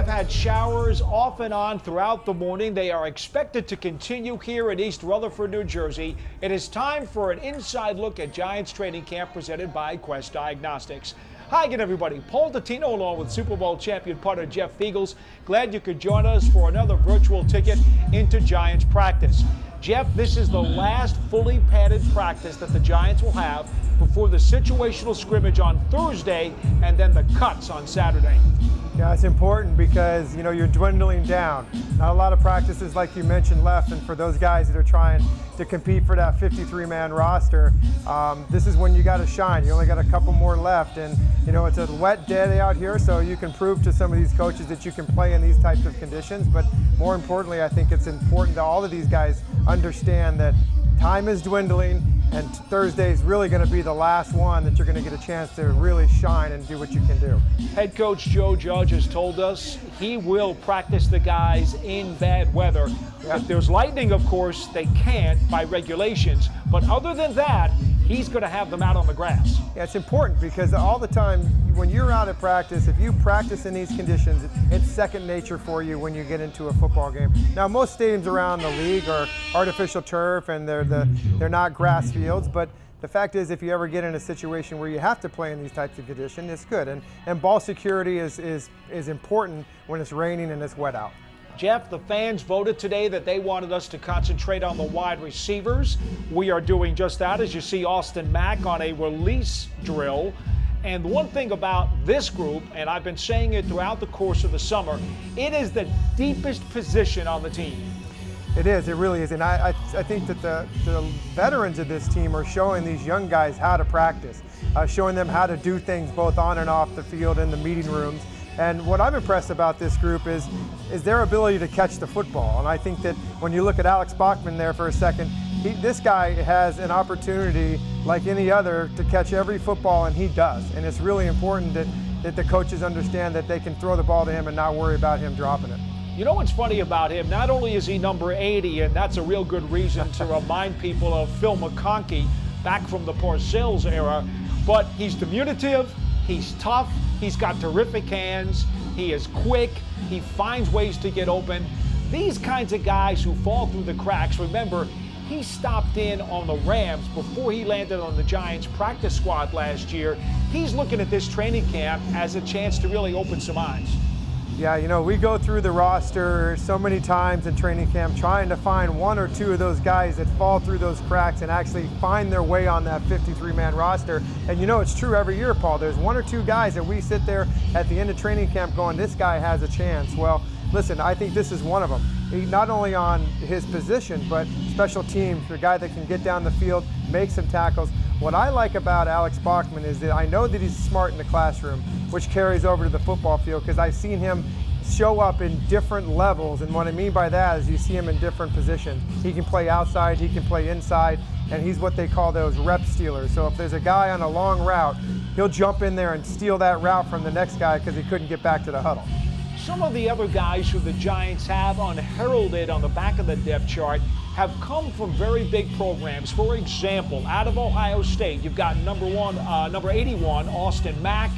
have had showers off and on throughout the morning. They are expected to continue here in East Rutherford, New Jersey. It is time for an inside look at Giants training camp presented by Quest Diagnostics. Hi again, everybody. Paul Dottino along with Super Bowl champion punter Jeff Feagles. Glad you could join us for another virtual ticket into Giants practice. Jeff, this is the last fully padded practice that the Giants will have before the situational scrimmage on Thursday and then the cuts on Saturday. Yeah, it's important because, you're dwindling down. Not a lot of practices, like you mentioned, left, and for those guys that are trying to compete for that 53-man roster, this is when you got to shine. You only got a couple more left, and, it's a wet day out here, so you can prove to some of these coaches that you can play in these types of conditions, but more importantly, I think it's important that all of these guys understand that time is dwindling, and Thursday is really going to be the last one that you're going to get a chance to really shine and do what you can do. Head coach Joe Judge has told us he will practice the guys in bad weather. Yeah. If there's lightning, of course, they can't by regulations. But other than that, he's going to have them out on the grass. Yeah, it's important because all the time when you're out at practice, if you practice in these conditions, it's second nature for you when you get into a football game. Now, most stadiums around the league are artificial turf and they're not grass fields, but the fact is, if you ever get in a situation where you have to play in these types of conditions, it's good. And ball security is important when it's raining and it's wet out. Jeff, the fans voted today that they wanted us to concentrate on the wide receivers. We are doing just that, as you see Austin Mack on a release drill. And one thing about this group, and I've been saying it throughout the course of the summer, it is the deepest position on the team. It is, it really is. And I think that the veterans of this team are showing these young guys how to practice, showing them how to do things both on and off the field in the meeting rooms. And what I'm impressed about this group is their ability to catch the football. And I think that when you look at Alex Bachmann there for a second, this guy has an opportunity like any other to catch every football, and he does. And it's really important that the coaches understand that they can throw the ball to him and not worry about him dropping it. You know what's funny about him? Not only is he number 80, and that's a real good reason to remind people of Phil McConkey back from the Sills era, but he's diminutive, he's tough, he's got terrific hands, he is quick, he finds ways to get open. These kinds of guys who fall through the cracks, remember, he stopped in on the Rams before he landed on the Giants practice squad last year. He's looking at this training camp as a chance to really open some eyes. Yeah, we go through the roster so many times in training camp trying to find one or two of those guys that fall through those cracks and actually find their way on that 53-man roster. And it's true every year, Paul. There's one or two guys that we sit there at the end of training camp going, this guy has a chance. Well, listen, I think this is one of them. Not only on his position, but special teams, the guy that can get down the field, make some tackles. What I like about Alex Bachmann is that I know that he's smart in the classroom, which carries over to the football field because I've seen him show up in different levels. And what I mean by that is you see him in different positions. He can play outside, he can play inside, and he's what they call those rep stealers. So if there's a guy on a long route, he'll jump in there and steal that route from the next guy because he couldn't get back to the huddle. Some of the other guys who the Giants have unheralded on the back of the depth chart have come from very big programs. For example, out of Ohio State, you've got number 81, Austin Mack.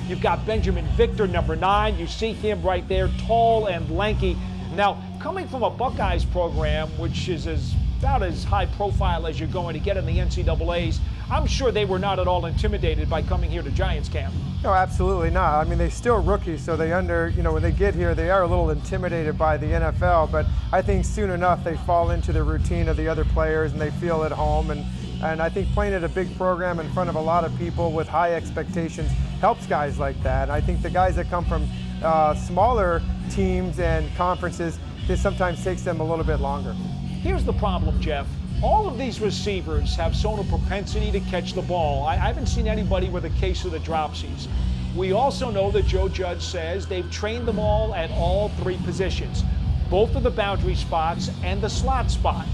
You've got Benjamin Victor, number 9. You see him right there, tall and lanky. Now, coming from a Buckeyes program, which is about as high profile as you're going to get in the NCAAs, I'm sure they were not at all intimidated by coming here to Giants camp. No, absolutely not. I mean, they're still rookies, so when they get here, they are a little intimidated by the NFL, but I think soon enough they fall into the routine of the other players and they feel at home. And I think playing at a big program in front of a lot of people with high expectations helps guys like that. And I think the guys that come from smaller teams and conferences, it sometimes takes them a little bit longer. Here's the problem, Jeff. All of these receivers have shown a propensity to catch the ball. I haven't seen anybody with a case of the dropsies. We also know that Joe Judge says they've trained them all at all 3 positions, both of the boundary spots and the slot spot.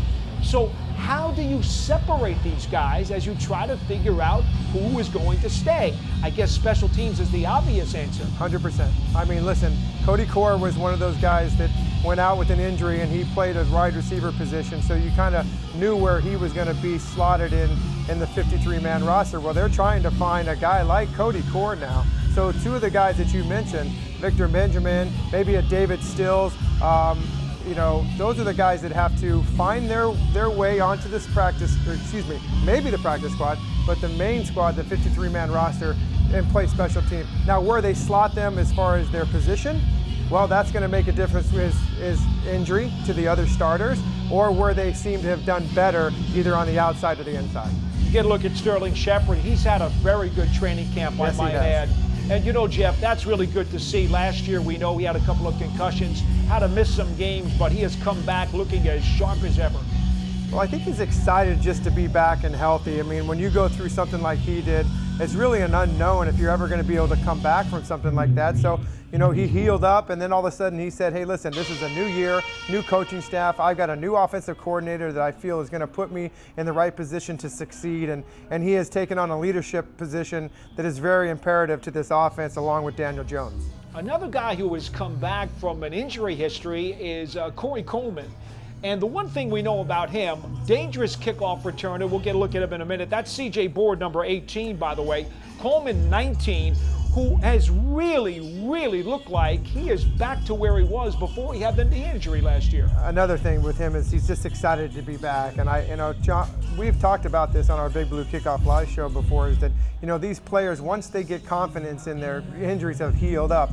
So how do you separate these guys as you try to figure out who is going to stay? I guess special teams is the obvious answer. 100%. I mean, listen, Cody Core was one of those guys that went out with an injury and he played a wide receiver position, so you kind of knew where he was going to be slotted in the 53-man roster. Well, they're trying to find a guy like Cody Core now. So 2 of the guys that you mentioned, Victor Benjamin, maybe a David Sills. You know, those are the guys that have to find their way onto this practice, or excuse me, maybe the practice squad, but the main squad, the 53-man roster, and play special team. Now, where they slot them as far as their position, well, that's going to make a difference is injury to the other starters, or where they seem to have done better either on the outside or the inside. Get a look at Sterling Shepard. He's had a very good training camp, I might add. And you know, Jeff, that's really good to see. Last year, we know he had a couple of concussions, had to miss some games, but he has come back looking as sharp as ever. Well, I think he's excited just to be back and healthy. I mean, when you go through something like he did, it's really an unknown if you're ever going to be able to come back from something like that. So, you know, he healed up, and then all of a sudden he said, hey, listen, this is a new year, new coaching staff. I've got a new offensive coordinator that I feel is going to put me in the right position to succeed. And he has taken on a leadership position that is very imperative to this offense, along with Daniel Jones. Another guy who has come back from an injury history is Corey Coleman. And the one thing we know about him, dangerous kickoff returner. We'll get a look at him in a minute. That's C.J. Board, number 18, by the way. Coleman, 19, who has really looked like he is back to where he was before he had the knee injury last year. Another thing with him is he's just excited to be back. And John, we've talked about this on our Big Blue Kickoff Live show before, is that, you know, these players, once they get confidence in their injuries have healed up,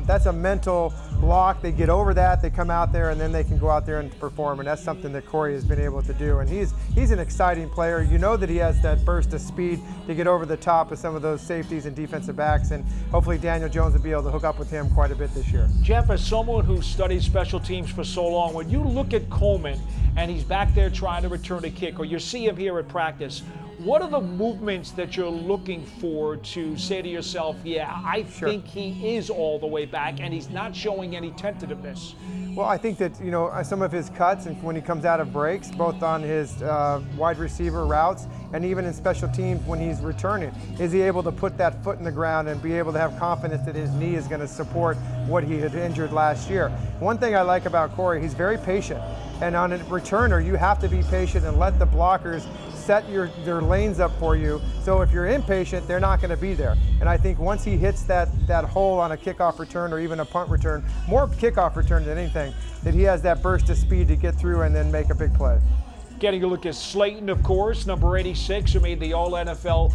that's a mental block. They get over that, they come out there, and then they can go out there and perform. And that's something that Corey has been able to do. And he's an exciting player. You know that he has that burst of speed to get over the top of some of those safeties and defensive backs. And hopefully Daniel Jones will be able to hook up with him quite a bit this year. Jeff, as someone who studied special teams for so long, when you look at Coleman and he's back there trying to return a kick, or you see him here at practice, what are the movements that you're looking for to say to yourself, yeah, I think he is all the way back and he's not showing any tentativeness? Well, I think that, you know, some of his cuts and when he comes out of breaks, both on his wide receiver routes and even in special teams when he's returning, is he able to put that foot in the ground and be able to have confidence that his knee is going to support what he had injured last year. One thing I like about Corey, he's very patient. And on a returner, you have to be patient and let the blockers set their lanes up for you. So if you're impatient, they're not going to be there. And I think once he hits that hole on a kickoff return or even a punt return, more kickoff return than anything, that he has that burst of speed to get through and then make a big play. Getting a look at Slayton, of course, number 86, who made the All-NFL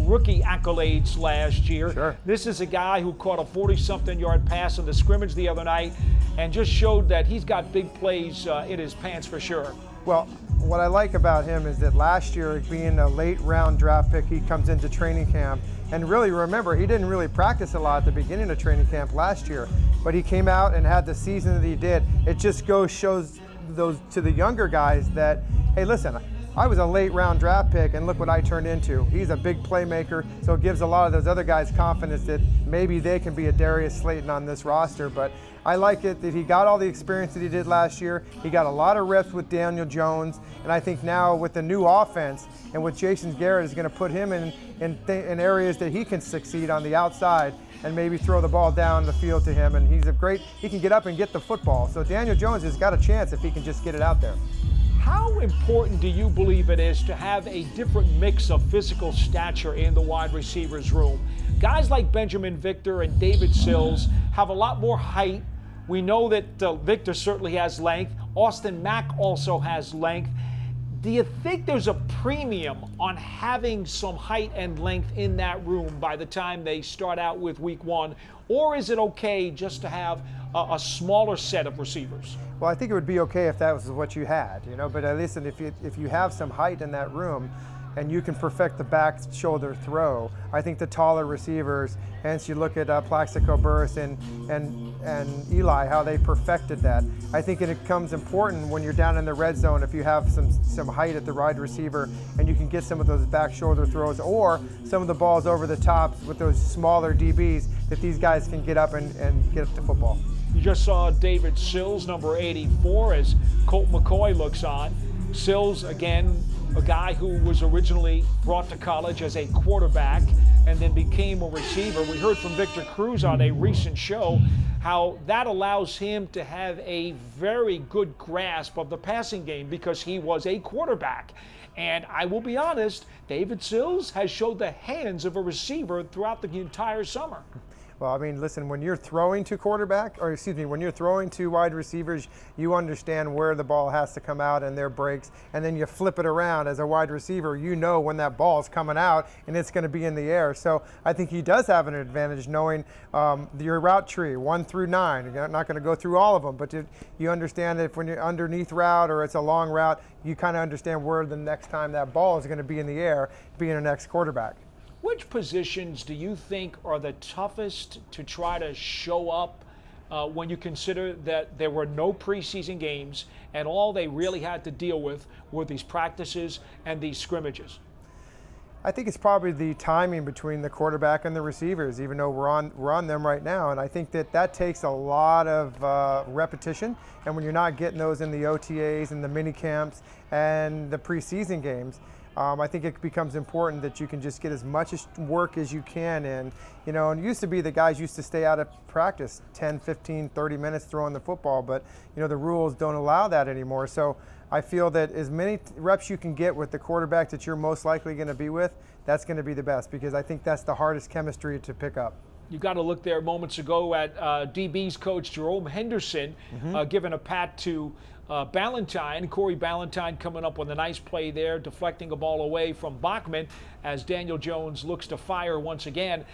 rookie accolades last year. Sure. This is a guy who caught a 40-something yard pass in the scrimmage the other night and just showed that he's got big plays in his pants for sure. Well, what I like about him is that last year, being a late round draft pick, he comes into training camp. And really, remember, he didn't really practice a lot at the beginning of training camp last year, but he came out and had the season that he did. It just shows those to the younger guys that, hey, listen, I was a late round draft pick and look what I turned into. He's a big playmaker, so it gives a lot of those other guys confidence that maybe they can be a Darius Slayton on this roster. But I like it that he got all the experience that he did last year. He got a lot of reps with Daniel Jones, and I think now with the new offense and with Jason Garrett is going to put him in areas that he can succeed on the outside and maybe throw the ball down the field to him. And he can get up and get the football. So Daniel Jones has got a chance if he can just get it out there. How important do you believe it is to have a different mix of physical stature in the wide receivers room? Guys like Benjamin Victor and David Sills have a lot more height. We know that Victor certainly has length. Austin Mack also has length. Do you think there's a premium on having some height and length in that room by the time they start out with week one? Or is it okay just to have a smaller set of receivers? Well, I think it would be okay if that was what you had, you know. But listen, if you have some height in that room, and you can perfect the back shoulder throw, I think the taller receivers, hence you look at Plaxico Burress and Eli, how they perfected that. I think it becomes important when you're down in the red zone if you have some height at the wide receiver and you can get some of those back shoulder throws or some of the balls over the tops with those smaller DBs that these guys can get up and get the football. You just saw David Sills, number 84, as Colt McCoy looks on. Sills, again, a guy who was originally brought to college as a quarterback and then became a receiver. We heard from Victor Cruz on a recent show how that allows him to have a very good grasp of the passing game because he was a quarterback. And I will be honest, David Sills has showed the hands of a receiver throughout the entire summer. Well, I mean, listen, when you're throwing to when you're throwing to wide receivers, you understand where the ball has to come out and their breaks, and then you flip it around as a wide receiver. You know when that ball's coming out and it's going to be in the air. So I think he does have an advantage knowing your route tree, 1 through 9. You're not going to go through all of them, but you understand that if when you're underneath route or it's a long route, you kind of understand where the next time that ball is going to be in the air, being your next quarterback. Which positions do you think are the toughest to try to show up when you consider that there were no preseason games and all they really had to deal with were these practices and these scrimmages? I think it's probably the timing between the quarterback and the receivers, even though we're on them right now. And I think that takes a lot of repetition. And when you're not getting those in the OTAs and the mini camps and the preseason games, I think it becomes important that you can just get as much work as you can in. And it used to be the guys used to stay out of practice 10, 15, 30 minutes throwing the football, but the rules don't allow that anymore. So I feel that as many reps you can get with the quarterback that you're most likely going to be with, that's going to be the best, because I think that's the hardest chemistry to pick up. You got to look there moments ago at DB's coach Jerome Henderson giving a pat to Corey Ballantyne coming up with a nice play there, deflecting a ball away from Bachmann as Daniel Jones looks to fire once again.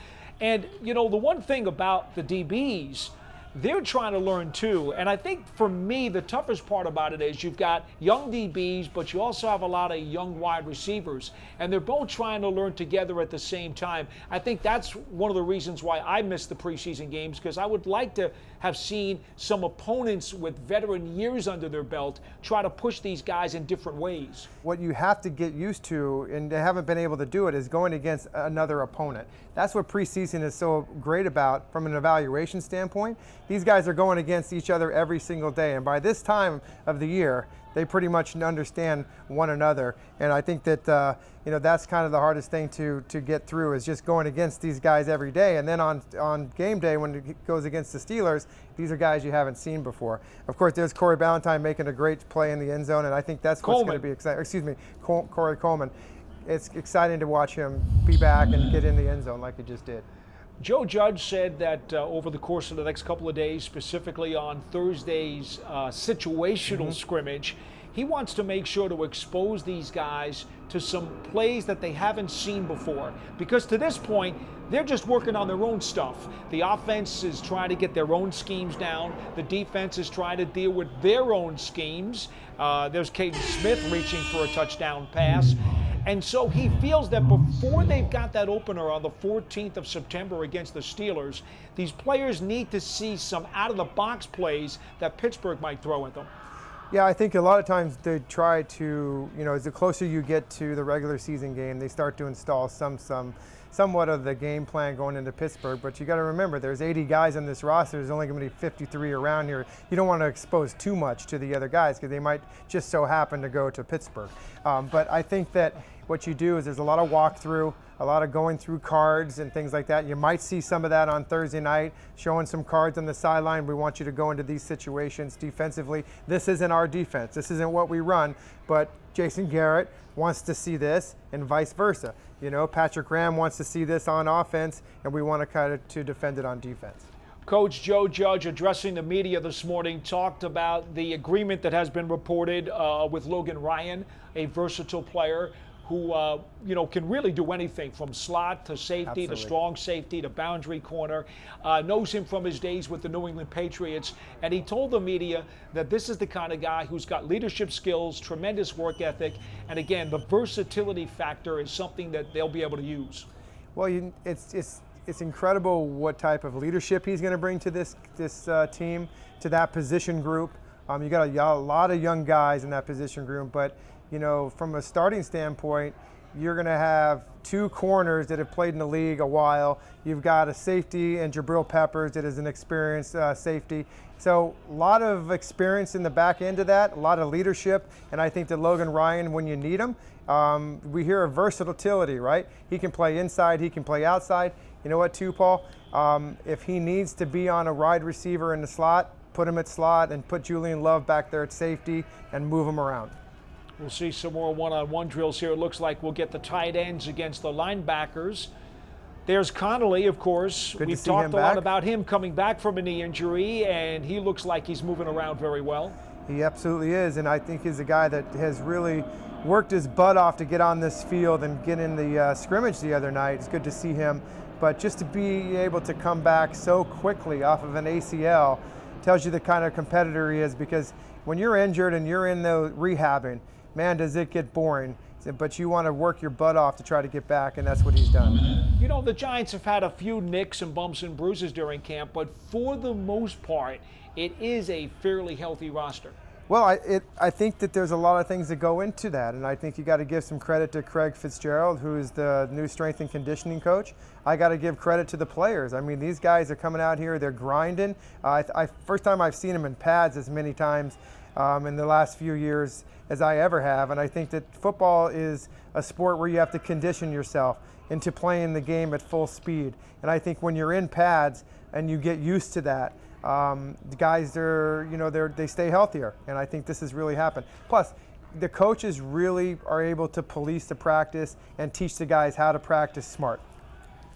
And, the one thing about the DBs, they're trying to learn too. And I think for me, the toughest part about it is you've got young DBs, but you also have a lot of young wide receivers. And they're both trying to learn together at the same time. I think that's one of the reasons why I missed the preseason games, because I would like to have seen some opponents with veteran years under their belt try to push these guys in different ways. What you have to get used to, and they haven't been able to do it, is going against another opponent. That's what preseason is so great about from an evaluation standpoint. These guys are going against each other every single day, and by this time of the year, they pretty much understand one another. And I think that that's kind of the hardest thing to get through, is just going against these guys every day. And then on game day, when it goes against the Steelers, these are guys you haven't seen before. Of course, there's Corey Ballantyne making a great play in the end zone, and I think that's what's going to be exciting. Excuse me, Corey Coleman. It's exciting to watch him be back and get in the end zone like he just did. Joe Judge said that over the course of the next couple of days, specifically on Thursday's situational scrimmage, he wants to make sure to expose these guys to some plays that they haven't seen before. Because to this point, they're just working on their own stuff. The offense is trying to get their own schemes down. The defense is trying to deal with their own schemes. There's Caden Smith reaching for a touchdown pass. And so he feels that before they've got that opener on the 14th of September against the Steelers, these players need to see some out-of-the-box plays that Pittsburgh might throw at them. Yeah, I think a lot of times they try to, as the closer you get to the regular season game, they start to install somewhat of the game plan going into Pittsburgh. But you got to remember, there's 80 guys on this roster. There's only going to be 53 around here. You don't want to expose too much to the other guys, because they might just so happen to go to Pittsburgh. But I think that what you do is there's a lot of walkthrough, a lot of going through cards and things like that. You might see some of that on Thursday night, showing some cards on the sideline. We want you to go into these situations defensively. This isn't our defense. This isn't what we run, but Jason Garrett wants to see this, and vice versa. Patrick Graham wants to see this on offense, and we want to kind of to defend it on defense. Coach Joe Judge, addressing the media this morning, talked about the agreement that has been reported with Logan Ryan, a versatile player who can really do anything from slot to safety. Absolutely. To strong safety to boundary corner. Knows him from his days with the New England Patriots, and he told the media that this is the kind of guy who's got leadership skills, tremendous work ethic, and again, the versatility factor is something that they'll be able to use. Well, it's incredible what type of leadership he's going to bring to this team, to that position group. You got a lot of young guys in that position group, but from a starting standpoint, you're going to have two corners that have played in the league a while. You've got a safety and Jabril Peppers that is an experienced safety. So a lot of experience in the back end of that, a lot of leadership, and I think that Logan Ryan, when you need him, we hear of versatility, right? He can play inside, he can play outside. You know what, too, Paul? If he needs to be on a wide receiver in the slot, put him at slot and put Julian Love back there at safety and move him around. We'll see some more one-on-one drills here. It looks like we'll get the tight ends against the linebackers. There's Connolly, of course. Good We've to see talked him a lot back. about him coming back from a knee injury, and he looks like he's moving around very well. He absolutely is, and I think he's a guy that has really worked his butt off to get on this field and get in the scrimmage the other night. It's good to see him, but just to be able to come back so quickly off of an ACL tells you the kind of competitor he is, because when you're injured and you're in the rehabbing, man, does it get boring. But you want to work your butt off to try to get back, and that's what he's done. You know, the Giants have had a few nicks and bumps and bruises during camp, but for the most part, it is a fairly healthy roster. Well, I think that there's a lot of things that go into that, and I think you got to give some credit to Craig Fitzgerald, who is the new strength and conditioning coach. I got to give credit to the players. I mean, these guys are coming out here, they're grinding. First time I've seen them in pads as many times in the last few years as I ever have, and I think that football is a sport where you have to condition yourself into playing the game at full speed. And I think when you're in pads and you get used to that, the guys, they stay healthier, and I think this has really happened. Plus, the coaches really are able to police the practice and teach the guys how to practice smart.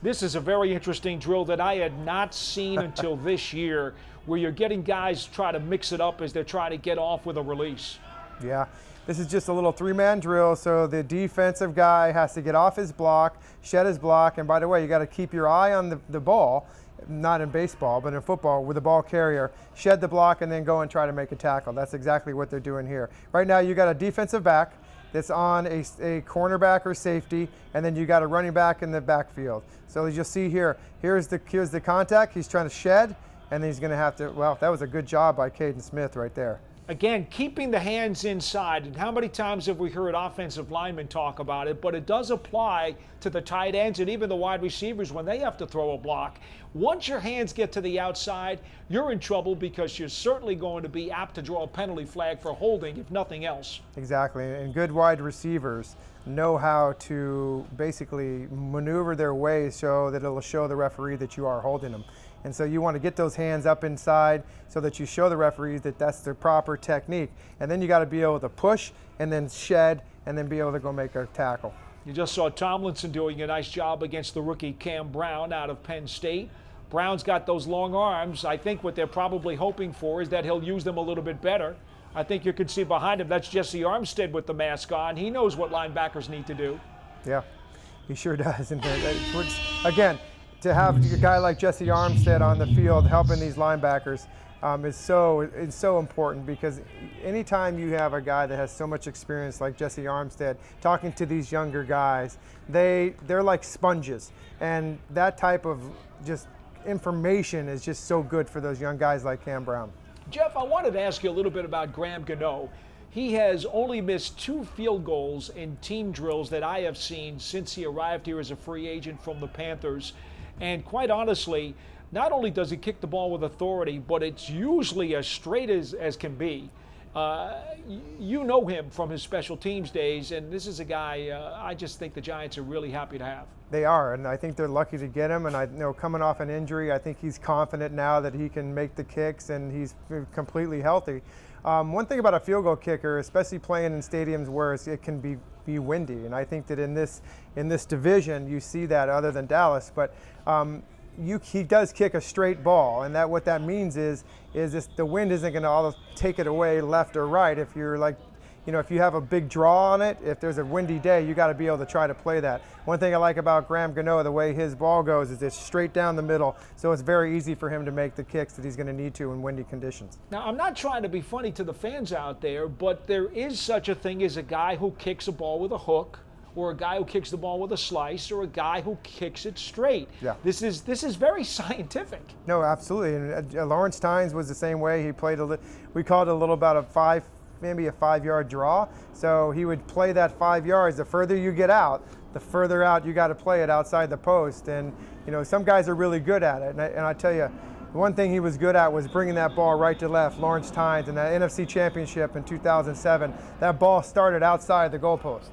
This is a very interesting drill that I had not seen until this year, where you're getting guys try to mix it up as they're trying to get off with a release. Yeah, this is just a little three-man drill, so the defensive guy has to get off his block, shed his block, and by the way, you got to keep your eye on the ball, not in baseball, but in football, with the ball carrier, shed the block, and then go and try to make a tackle. That's exactly what they're doing here. Right now, you got a defensive back that's on a cornerback or safety, and then you got a running back in the backfield. So as you'll see here, here's the contact. He's trying to shed, and he's going to have to, well, that was a good job by Caden Smith right there. Again, keeping the hands inside, and how many times have we heard offensive linemen talk about it, but it does apply to the tight ends and even the wide receivers when they have to throw a block. Once your hands get to the outside, you're in trouble, because you're certainly going to be apt to draw a penalty flag for holding, if nothing else. Exactly, and good wide receivers know how to basically maneuver their way so that it'll show the referee that you are holding them. And so you want to get those hands up inside so that you show the referees that that's the proper technique. And then you got to be able to push and then shed and then be able to go make a tackle. You just saw Tomlinson doing a nice job against the rookie Cam Brown out of Penn State. Brown's got those long arms. I think what they're probably hoping for is that he'll use them a little bit better. I think you can see behind him, that's Jesse Armstead with the mask on. He knows what linebackers need to do. Yeah, he sure does. And again, to have a guy like Jesse Armstead on the field helping these linebackers is so important, because anytime you have a guy that has so much experience like Jesse Armstead talking to these younger guys, they're like sponges, and that type of just information is just so good for those young guys like Cam Brown. Jeff, I wanted to ask you a little bit about Graham Gano. He has only missed 2 field goals in team drills that I have seen since he arrived here as a free agent from the Panthers. And quite honestly, not only does he kick the ball with authority, but it's usually as straight as can be. You know him from his special teams days, and this is a guy I just think the Giants are really happy to have. They are, and I think they're lucky to get him. And I know, coming off an injury, I think he's confident now that he can make the kicks, and he's completely healthy. One thing about a field goal kicker, especially playing in stadiums where it can be windy, and I think that in this division you see that, other than Dallas, but he does kick a straight ball, and what that means is the wind isn't going to take it away left or right. If you're like, if you have a big draw on it, if there's a windy day, you got to be able to try to play that. One thing I like about Graham Gano, the way his ball goes, is it's straight down the middle, so it's very easy for him to make the kicks that he's going to need to in windy conditions. Now, I'm not trying to be funny to the fans out there, but there is such a thing as a guy who kicks a ball with a hook, or a guy who kicks the ball with a slice, or a guy who kicks it straight. Yeah. This is very scientific. No, absolutely. And Lawrence Tynes was the same way. He played we called it a little about maybe a 5-yard draw. So he would play that 5 yards. The further you get out, the further out you got to play it outside the post. And some guys are really good at it. And I tell you, one thing he was good at was bringing that ball right to left. Lawrence Tynes in that NFC Championship in 2007, that ball started outside the goalpost.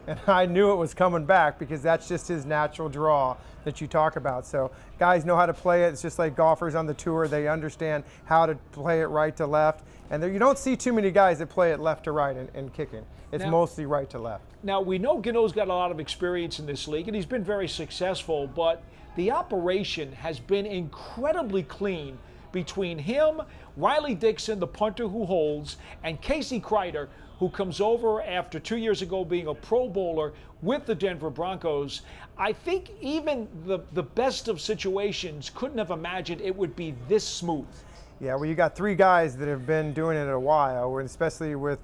And I knew it was coming back because that's just his natural draw that you talk about. So guys know how to play it. It's just like golfers on the tour. They understand how to play it right to left. And there, you don't see too many guys that play it left to right in kicking. It's mostly right to left. Now, we know Gano's got a lot of experience in this league, and he's been very successful, but the operation has been incredibly clean between him, Riley Dixon, the punter who holds, and Casey Kreider, who comes over after 2 years ago being a Pro Bowler with the Denver Broncos. I think even the best of situations couldn't have imagined it would be this smooth. Yeah, well, you got three guys that have been doing it a while, and especially with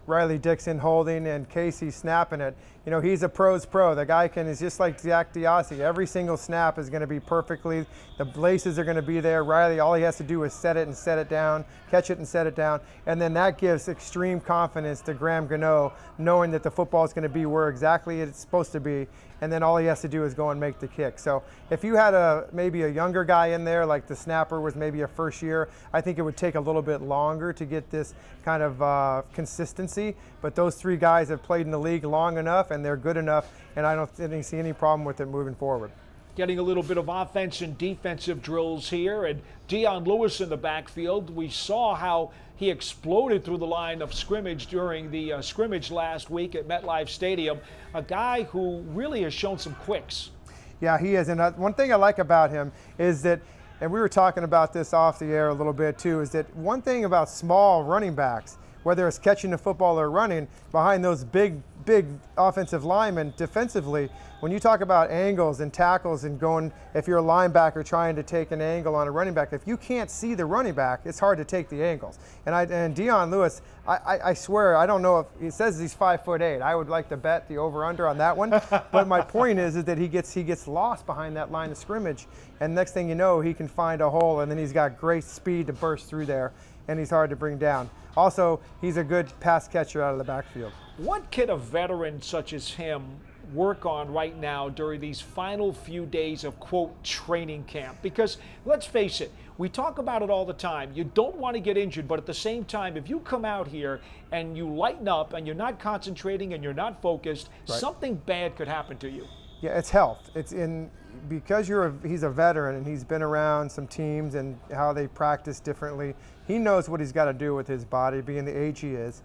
Riley Dixon holding and Casey snapping it. You know, he's a pro's pro. The guy is just like Zach Diossi. Every single snap is going to be perfectly. The laces are going to be there. Riley, all he has to do is set it and set it down, catch it and set it down, and then that gives extreme confidence to Graham Gano, knowing that the football is going to be where exactly it's supposed to be, and then all he has to do is go and make the kick. So if you had maybe a younger guy in there, like the snapper was maybe a first year, I think it would take a little bit longer to get this kind of consistency. But those three guys have played in the league long enough and they're good enough, and I don't see any problem with it moving forward. Getting a little bit of offense and defensive drills here, and Dion Lewis in the backfield. We saw how he exploded through the line of scrimmage during the scrimmage last week at MetLife Stadium. A guy who really has shown some quicks. Yeah, he is. And one thing I like about him is that, and we were talking about this off the air a little bit too, is that one thing about small running backs, whether it's catching the football or running, behind those big offensive linemen defensively, when you talk about angles and tackles and going, if you're a linebacker trying to take an angle on a running back, if you can't see the running back, it's hard to take the angles. And Dion Lewis, I swear, I don't know if, he says he's 5'8". I would like to bet the over-under on that one. But my point is that he gets lost behind that line of scrimmage, and next thing you know, he can find a hole, and then he's got great speed to burst through there, and he's hard to bring down. Also, he's a good pass catcher out of the backfield. What can a veteran such as him work on right now during these final few days of, quote, training camp? Because let's face it, we talk about it all the time. You don't want to get injured, but at the same time, if you come out here and you lighten up and you're not concentrating and you're not focused, right, something bad could happen to you. Yeah, it's health. It's in because he's a veteran and he's been around some teams and how they practice differently. He knows what he's got to do with his body, being the age he is.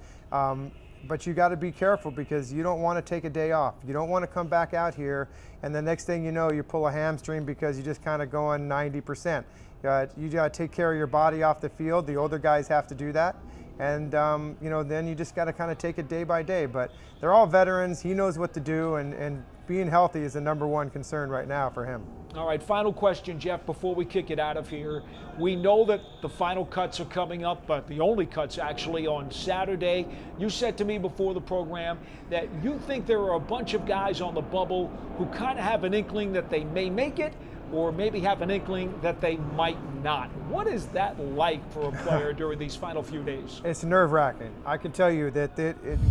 But you got to be careful because you don't want to take a day off. You don't want to come back out here and the next thing you know, you pull a hamstring because you just kind of going 90%. You got to take care of your body off the field. The older guys have to do that. And then you just got to kind of take it day by day. But they're all veterans. He knows what to do, and being healthy is the #1 concern right now for him. All right, final question, Jeff, before we kick it out of here. We know that the final cuts are coming up, but the only cuts actually on Saturday. You said to me before the program that you think there are a bunch of guys on the bubble who kind of have an inkling that they may make it, or maybe have an inkling that they might not. What is that like for a player during these final few days? It's nerve-wracking. I can tell you that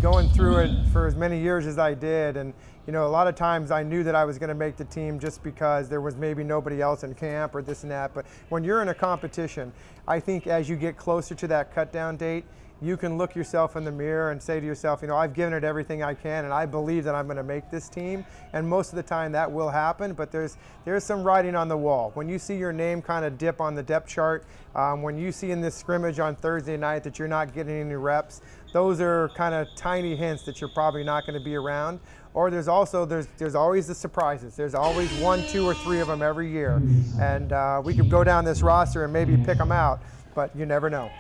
going through it for as many years as I did, and a lot of times I knew that I was going to make the team just because there was maybe nobody else in camp or this and that, but when you're in a competition, I think as you get closer to that cut-down date, you can look yourself in the mirror and say to yourself, I've given it everything I can and I believe that I'm going to make this team. And most of the time that will happen, but there's some writing on the wall. When you see your name kind of dip on the depth chart, when you see in this scrimmage on Thursday night that you're not getting any reps, those are kind of tiny hints that you're probably not going to be around. Or there's always the surprises. There's always 1, 2, or 3 of them every year. And we could go down this roster and maybe pick them out, but you never know.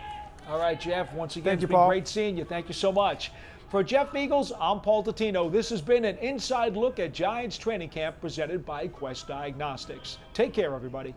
All right, Jeff, once again, it's been great seeing you. Thank you so much. For Jeff Feagles, I'm Paul Dottino. This has been an inside look at Giants training camp presented by Quest Diagnostics. Take care, everybody.